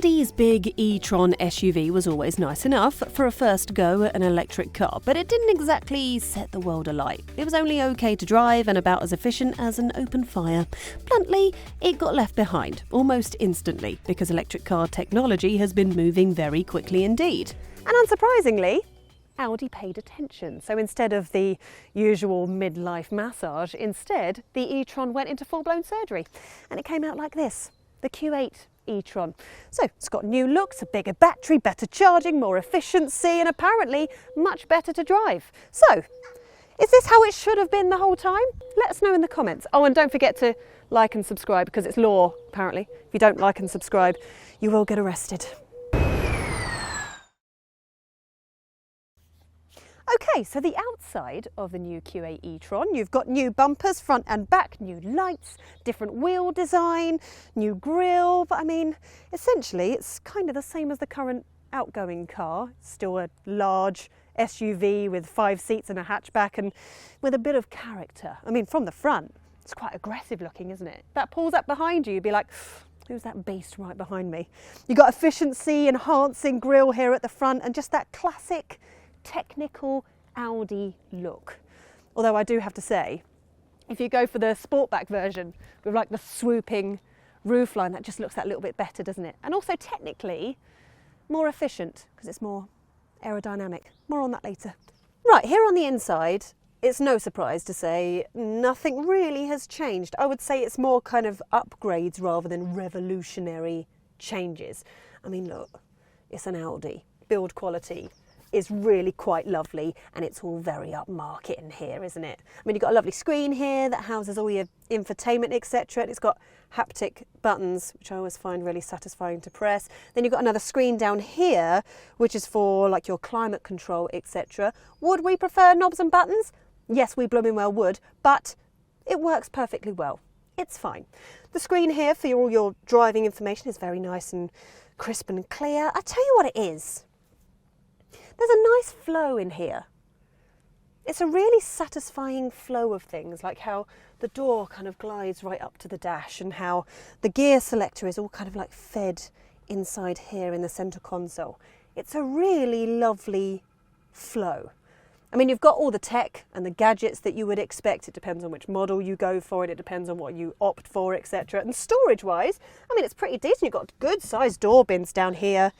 Audi's big e-tron SUV was always nice enough for a first go at an electric car, but it didn't exactly set the world alight. It was only okay to drive and about as efficient as an open fire. Bluntly, it got left behind almost instantly because electric car technology has been moving very quickly indeed. And unsurprisingly, Audi paid attention. So instead of the usual midlife massage, instead the e-tron went into full-blown surgery. And it came out like this, the Q8 e-tron. So it's got new looks, a bigger battery, better charging, more efficiency, and apparently much better to drive. So, is this how it should have been the whole time? Let us know in the comments. Oh, and don't forget to like and subscribe because it's law, apparently. If you don't like and subscribe, you will get arrested. Okay, so the outside of the new Q8 e-tron, you've got new bumpers, front and back, new lights, different wheel design, new grille, but I mean, essentially it's kind of the same as the current outgoing car. It's still a large SUV with 5 seats and a hatchback and with a bit of character. I mean, from the front, it's quite aggressive looking, isn't it? That pulls up behind you, you'd be like, who's that beast right behind me? You've got efficiency, enhancing grille here at the front and just that classic technical Audi look. Although I do have to say, if you go for the Sportback version with like the swooping roofline, that just looks that little bit better, doesn't it? And also technically more efficient because it's more aerodynamic. More on that later. Right, here on the inside, it's no surprise to say nothing really has changed. I would say it's more kind of upgrades rather than revolutionary changes. I mean, look, it's an Audi. Build quality is really quite lovely and it's all very upmarket in here, isn't it? I mean, you've got a lovely screen here that houses all your infotainment, etc. It's got haptic buttons, which I always find really satisfying to press. Then you've got another screen down here, which is for like your climate control, etc. Would we prefer knobs and buttons? Yes, we blooming well would, but it works perfectly well. It's fine. The screen here for all your driving information is very nice and crisp and clear. I tell you what it is. There's a nice flow in here. It's a really satisfying flow of things, like how the door kind of glides right up to the dash and how the gear selector is all kind of like fed inside here in the centre console. It's a really lovely flow. I mean, you've got all the tech and the gadgets that you would expect. It depends on which model you go for, and it depends on what you opt for, etc. And storage-wise, I mean, it's pretty decent. You've got good-sized door bins down here.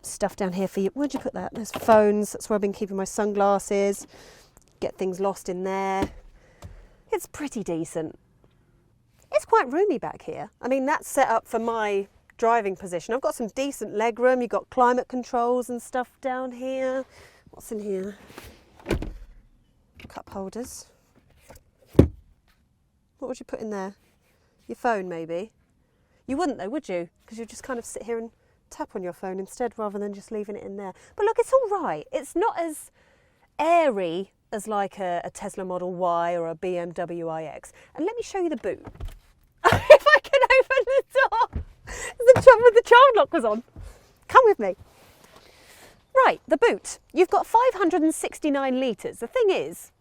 Stuff down here for you. Where'd you put that? There's phones. That's where I've been keeping my sunglasses. Get things lost in there. It's pretty decent. It's quite roomy back here. I mean, that's set up for my driving position. I've got some decent legroom. You've got climate controls and stuff down here. What's in here? Cup holders. What would you put in there? Your phone, maybe? You wouldn't though, would you? Because you'd just kind of sit here and tap on your phone instead rather than just leaving it in there. But look, it's all right. It's not as airy as like a Tesla Model Y or a BMW iX. And let me show you the boot. If I can open the door. The child lock was on. Come with me. Right, the boot. You've got 569 litres. The thing is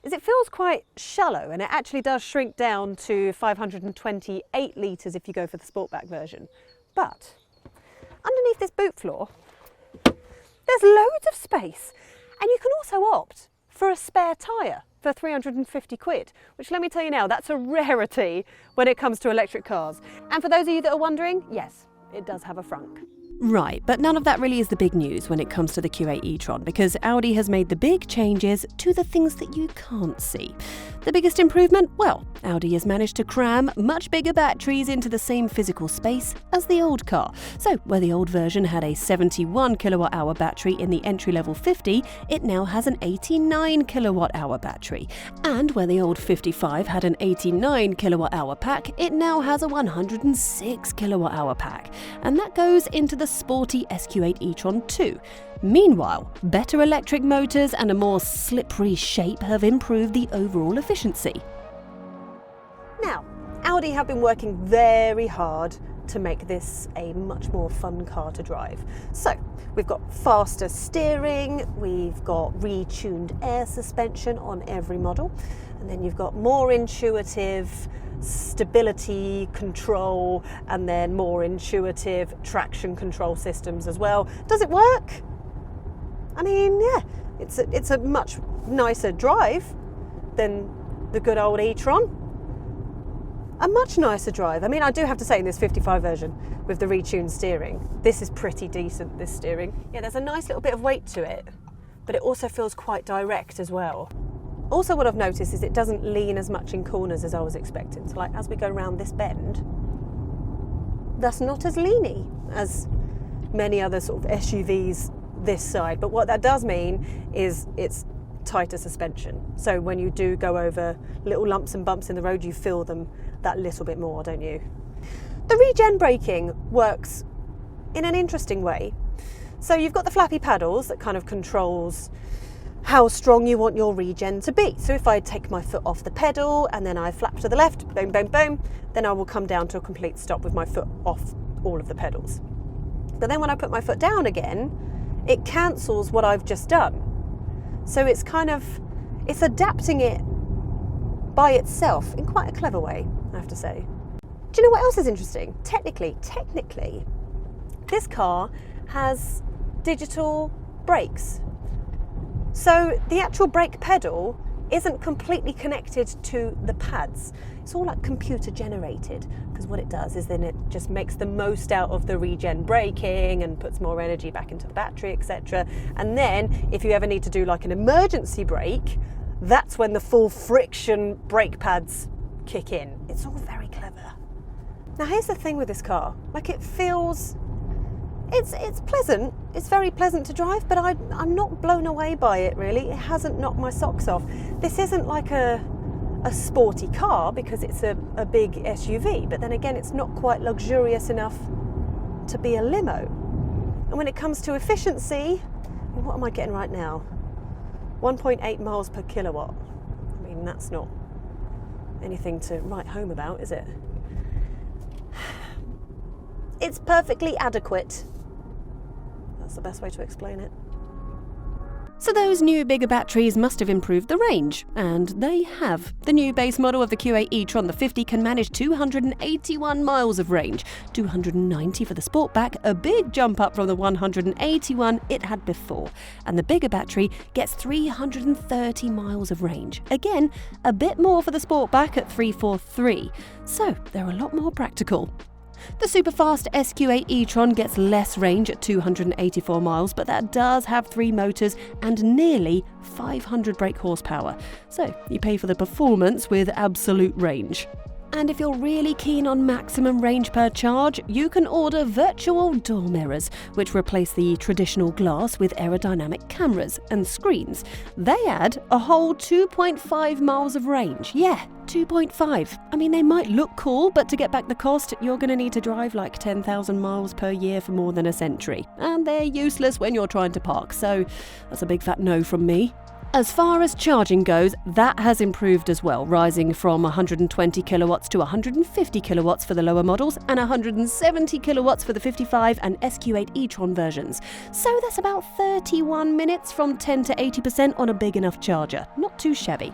it feels quite shallow and it actually does shrink down to 528 litres if you go for the Sportback version. But underneath this boot floor, there's loads of space. And you can also opt for a spare tyre for 350 quid, which let me tell you now, that's a rarity when it comes to electric cars. And for those of you that are wondering, yes, it does have a frunk. Right, but none of that really is the big news when it comes to the Q8 e-tron, because Audi has made the big changes to the things that you can't see. The biggest improvement? Well, Audi has managed to cram much bigger batteries into the same physical space as the old car. So, where the old version had a 71 kilowatt-hour battery in the entry-level 50, it now has an 89 kilowatt-hour battery. And where the old 55 had an 89 kilowatt-hour pack, it now has a 106 kilowatt-hour pack. And that goes into the sporty SQ8 e-tron too. Meanwhile, better electric motors and a more slippery shape have improved the overall efficiency. Now, Audi have been working very hard to make this a much more fun car to drive. So we've got faster steering, we've got retuned air suspension on every model, and then you've got more intuitive stability control, and then more intuitive traction control systems as well. Does it work? I mean, yeah, it's a much nicer drive than the good old e-tron. A much nicer drive. I mean, I do have to say, in this 55 version with the retuned steering, this is pretty decent, this steering. Yeah, there's a nice little bit of weight to it, but it also feels quite direct as well. Also, what I've noticed is it doesn't lean as much in corners as I was expecting. So like as we go around this bend, that's not as leany as many other sort of SUVs this side. But what that does mean is it's tighter suspension. So when you do go over little lumps and bumps in the road, you feel them that little bit more, don't you? The regen braking works in an interesting way. So you've got the flappy paddles that kind of controls how strong you want your regen to be. So if I take my foot off the pedal and then I flap to the left, boom, boom, boom, then I will come down to a complete stop with my foot off all of the pedals. But then when I put my foot down again, it cancels what I've just done. So it's adapting it by itself in quite a clever way, I have to say. Do you know what else is interesting? Technically, this car has digital brakes. So the actual brake pedal isn't completely connected to the pads. It's all like computer generated, because what it does is then it just makes the most out of the regen braking and puts more energy back into the battery, etc. And then if you ever need to do like an emergency brake, that's when the full friction brake pads kick in. It's all very clever. Now here's the thing with this car, like it feels, it's pleasant, it's very pleasant to drive, but I'm not blown away by it really. It hasn't knocked my socks off. This isn't like a sporty car because it's a big SUV, but then again it's not quite luxurious enough to be a limo. And when it comes to efficiency, what am I getting right now? 1.8 miles per kilowatt. I mean, that's not anything to write home about, is it? It's perfectly adequate. That's the best way to explain it. So those new bigger batteries must have improved the range, and they have. The new base model of the Q8 e-tron, the 50, can manage 281 miles of range, 290 for the Sportback, a big jump up from the 181 it had before. And the bigger battery gets 330 miles of range. Again, a bit more for the Sportback at 343. So they're a lot more practical. The super-fast SQ8 e-tron gets less range at 284 miles, but that does have 3 motors and nearly 500 brake horsepower. So you pay for the performance with absolute range. And if you're really keen on maximum range per charge, you can order virtual door mirrors, which replace the traditional glass with aerodynamic cameras and screens. They add a whole 2.5 miles of range. Yeah, 2.5. I mean, they might look cool, but to get back the cost, you're going to need to drive like 10,000 miles per year for more than a century. And they're useless when you're trying to park, so that's a big fat no from me. As far as charging goes, that has improved as well, rising from 120 kilowatts to 150 kilowatts for the lower models and 170 kilowatts for the 55 and SQ8 e-tron versions. So that's about 31 minutes from 10 to 80% on a big enough charger. Not too shabby.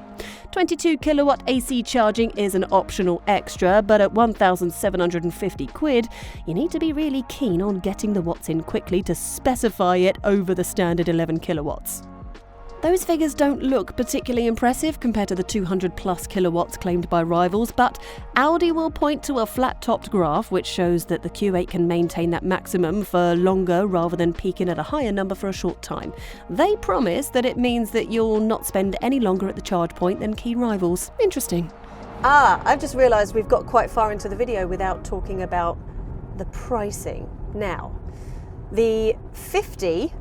22 kilowatt AC charging is an optional extra, but at 1,750 quid, you need to be really keen on getting the watts in quickly to specify it over the standard 11 kilowatts. Those figures don't look particularly impressive compared to the 200 plus kilowatts claimed by rivals, but Audi will point to a flat-topped graph which shows that the Q8 can maintain that maximum for longer rather than peaking at a higher number for a short time. They promise that it means that you'll not spend any longer at the charge point than key rivals. Interesting. I've just realised we've got quite far into the video without talking about the pricing. Now, the 50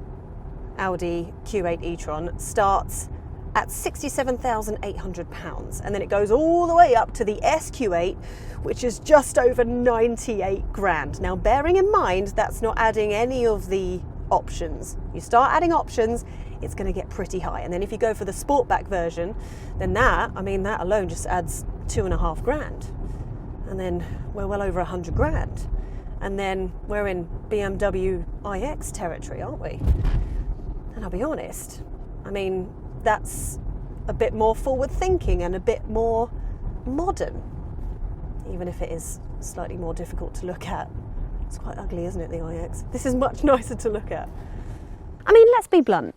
Audi Q8 e-tron starts at £67,800, and then it goes all the way up to the SQ8, which is just over 98 grand. Now, bearing in mind that's not adding any of the options. You start adding options, it's going to get pretty high. And then if you go for the Sportback version, then that alone just adds 2.5 grand, and then we're well over 100 grand. And then we're in BMW iX territory, aren't we? And I'll be honest, I mean, that's a bit more forward thinking and a bit more modern, even if it is slightly more difficult to look at. It's quite ugly, isn't it, the iX? This is much nicer to look at. I mean, let's be blunt.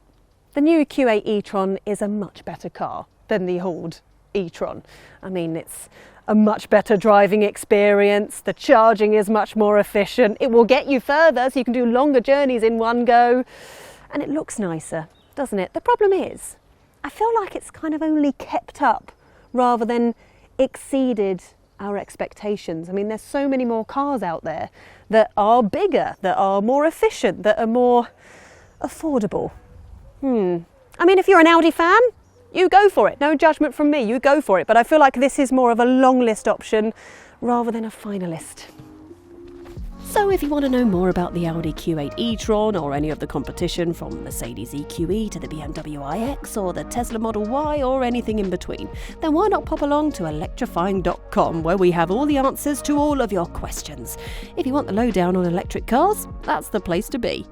The new Q8 e-tron is a much better car than the old e-tron. I mean, it's a much better driving experience. The charging is much more efficient. It will get you further, so you can do longer journeys in one go. And it looks nicer, doesn't it? The problem is, I feel like it's kind of only kept up rather than exceeded our expectations. I mean, there's so many more cars out there that are bigger, that are more efficient, that are more affordable. I mean, if you're an Audi fan, you go for it. No judgment from me, you go for it. But I feel like this is more of a long list option rather than a finalist. So if you want to know more about the Audi Q8 e-tron or any of the competition from Mercedes EQE to the BMW iX or the Tesla Model Y or anything in between, then why not pop along to electrifying.com, where we have all the answers to all of your questions. If you want the lowdown on electric cars, that's the place to be.